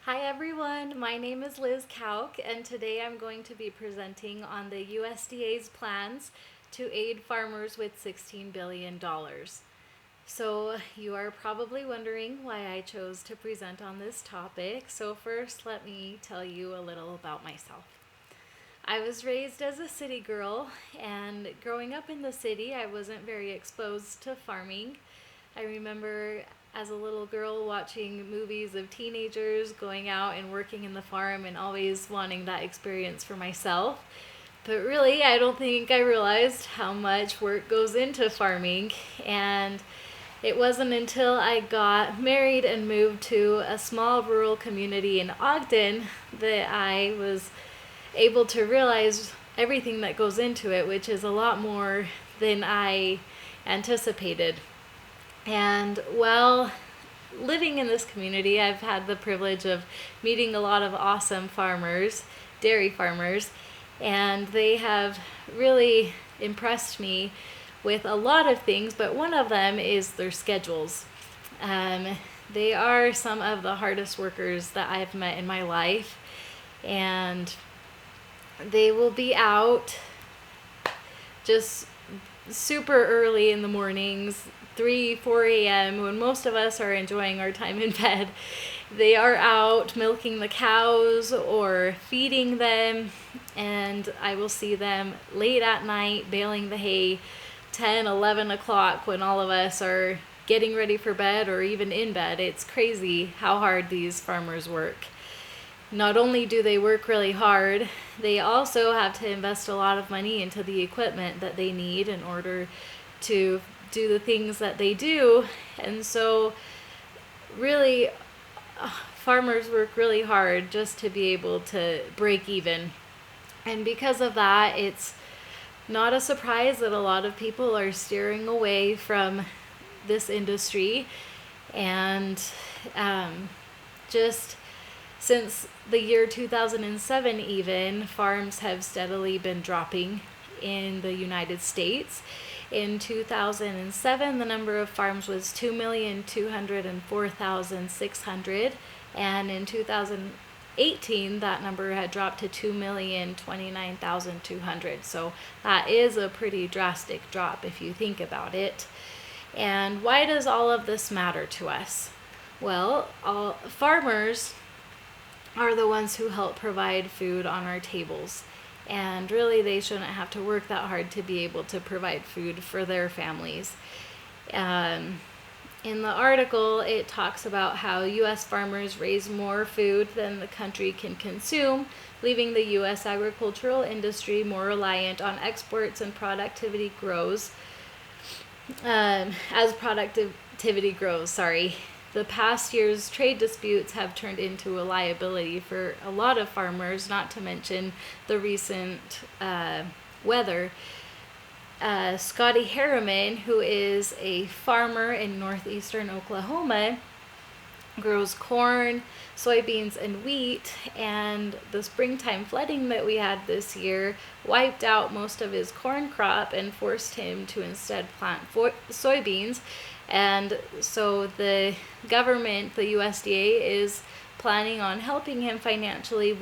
Hi everyone, my name is Liz Kauk, and today I'm going to be presenting on the USDA's plans to aid farmers with $16 billion. So you are probably wondering why I chose to present on this topic. So first, let me tell you a little about myself. I was raised as a city girl, and growing up in the city, I wasn't very exposed to farming. I remember as a little girl watching movies of teenagers going out and working in the farm and always wanting that experience for myself. But really, I don't think I realized how much work goes into farming. And it wasn't until I got married and moved to a small rural community in Ogden that I was able to realize everything that goes into it, which is a lot more than I anticipated. And while living in this community, I've had the privilege of meeting a lot of awesome farmers, dairy farmers, and they have really impressed me with a lot of things, but one of them is their schedules. Um, they are some of the hardest workers that I've met in my life, and they will be out just super early in the mornings, 3, 4 a.m., when most of us are enjoying our time in bed. They are out milking the cows or feeding them, and I will see them late at night baling the hay, 10, 11 o'clock, when all of us are getting ready for bed or even in bed. It's crazy how hard these farmers work. Not only do they work really hard, they also have to invest a lot of money into the equipment that they need in order to do the things that they do. And so really, farmers work really hard just to be able to break even. And because of that, it's not a surprise that a lot of people are steering away from this industry. And just since the year 2007, even, farms have steadily been dropping in the United States. In 2007, the number of farms was 2,204,600, and in 2018, that number had dropped to 2,029,200. So that is a pretty drastic drop if you think about it. And why does all of this matter to us? Well, all farmers are the ones who help provide food on our tables. And really, they shouldn't have to work that hard to be able to provide food for their families. In the article, it talks about how U.S. farmers raise more food than the country can consume, leaving the U.S. agricultural industry more reliant on exports and productivity grows. As productivity grows, sorry. The past year's trade disputes have turned into a liability for a lot of farmers, not to mention the recent weather. Scotty Harriman, who is a farmer in northeastern Oklahoma, grows corn, soybeans, and wheat, and the springtime flooding that we had this year wiped out most of his corn crop and forced him to instead plant soybeans. And so the government, the USDA, is planning on helping him financially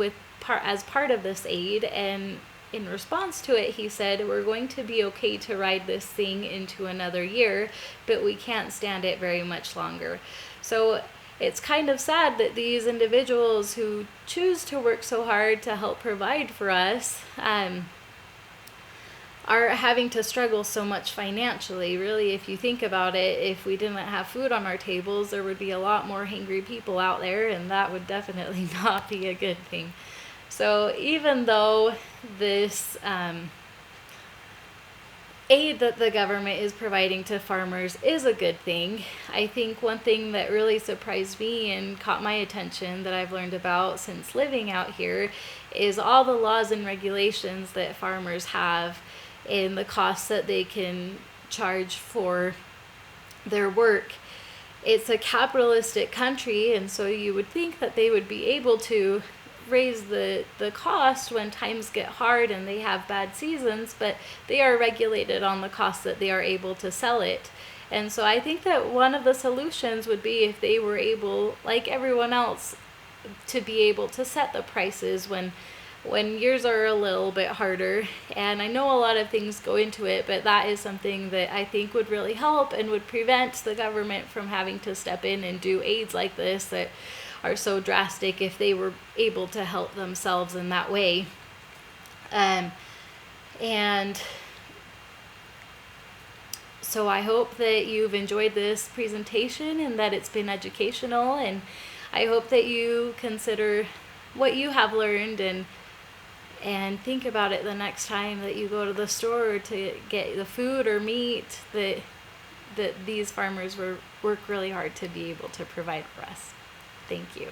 as part of this aid. And in response to it, he said, "We're going to be okay to ride this thing into another year, but we can't stand it very much longer." So it's kind of sad that these individuals who choose to work so hard to help provide for us are having to struggle so much financially. Really, if you think about it, if we didn't have food on our tables, there would be a lot more hungry people out there, and that would definitely not be a good thing. So even though this aid that the government is providing to farmers is a good thing, I think one thing that really surprised me and caught my attention that I've learned about since living out here is all the laws and regulations that farmers have and the costs that they can charge for their work. It's a capitalistic country, and so you would think that they would be able to raise the cost when times get hard and they have bad seasons, but they are regulated on the cost that they are able to sell it. And so I think that one of the solutions would be if they were able, like everyone else, to be able to set the prices when yours are a little bit harder. And I know a lot of things go into it, but that is something that I think would really help and would prevent the government from having to step in and do aids like this that are so drastic if they were able to help themselves in that way. And so I hope that you've enjoyed this presentation and that it's been educational, and I hope that you consider what you have learned and think about it the next time that you go to the store to get the food or meat that these farmers work really hard to be able to provide for us. Thank you.